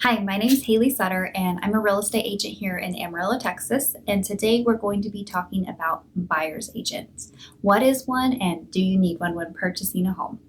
Hi, my name is Haley Sutter, and I'm a real estate agent here in Amarillo, Texas. And today we're going to be talking about buyer's agents. What is one, and do you need one when purchasing a home?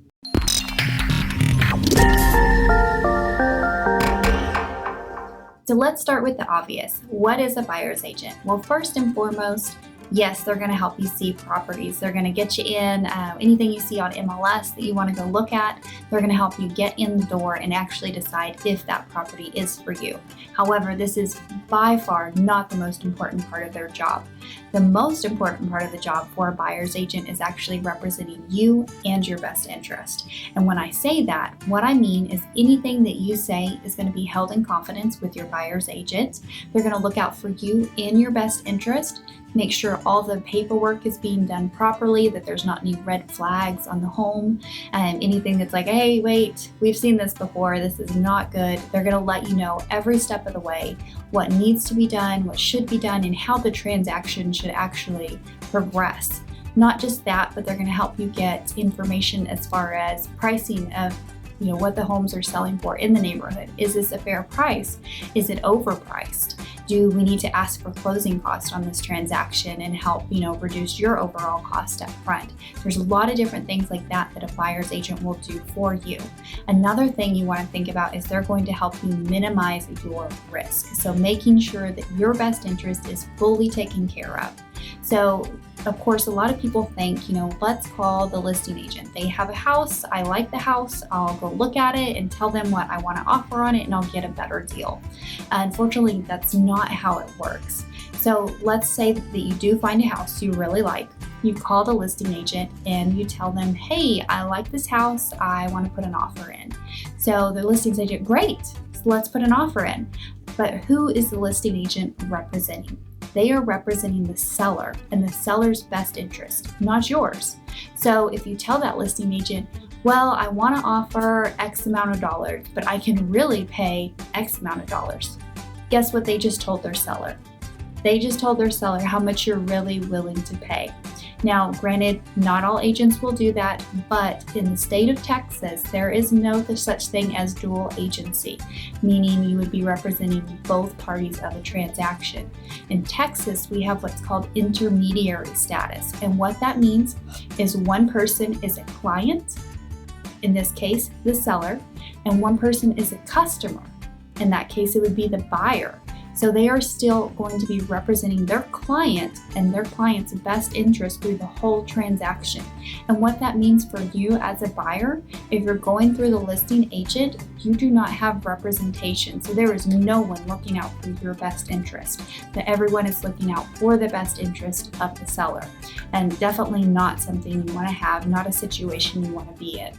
So let's start with the obvious. What is a buyer's agent? Well, first and foremost, yes, they're going to help you see properties. They're going to get you in anything you see on MLS that you want to go look at. They're going to help you get in the door and actually decide if that property is for you. However, this is by far not the most important part of their job. The most important part of the job for a buyer's agent is actually representing you and your best interest. And when I say that, what I mean is anything that you say is going to be held in confidence with your buyer's agent. They're going to look out for you and your best interest. Make sure all the paperwork is being done properly, that there's not any red flags on the home, and anything that's like, hey, wait, we've seen this before, this is not good. They're going to let you know every step of the way what needs to be done, what should be done, and how the transaction should actually progress. Not just that, but they're going to help you get information as far as pricing of what the homes are selling for in the neighborhood. Is this a fair price? Is it overpriced? Do we need to ask for closing costs on this transaction and help, reduce your overall cost up front? There's a lot of different things like that that a buyer's agent will do for you. Another thing you want to think about is they're going to help you minimize your risk. So making sure that your best interest is fully taken care of. So of course, a lot of people think, let's call the listing agent. They have a house. I like the house. I'll go look at it and tell them what I want to offer on it, and I'll get a better deal. Unfortunately, that's not how it works. So let's say that you do find a house you really like. You call the listing agent and you tell them, hey, I like this house. I want to put an offer in. So the listing agent, great. So let's put an offer in. But who is the listing agent representing? They are representing the seller and the seller's best interest, not yours. So if you tell that listing agent, well, I want to offer X amount of dollars, but I can really pay X amount of dollars. Guess what they just told their seller? They just told their seller how much you're really willing to pay. Now, granted, not all agents will do that, but in the state of Texas, there is no such thing as dual agency, meaning you would be representing both parties of a transaction. In Texas, we have what's called intermediary status, and what that means is one person is a client, in this case, the seller, and one person is a customer. In that case, it would be the buyer. So they are still going to be representing their client and their client's best interest through the whole transaction. And what that means for you as a buyer, if you're going through the listing agent, you do not have representation. So there is no one looking out for your best interest. That everyone is looking out for the best interest of the seller. And definitely not something you want to have, not a situation you want to be in.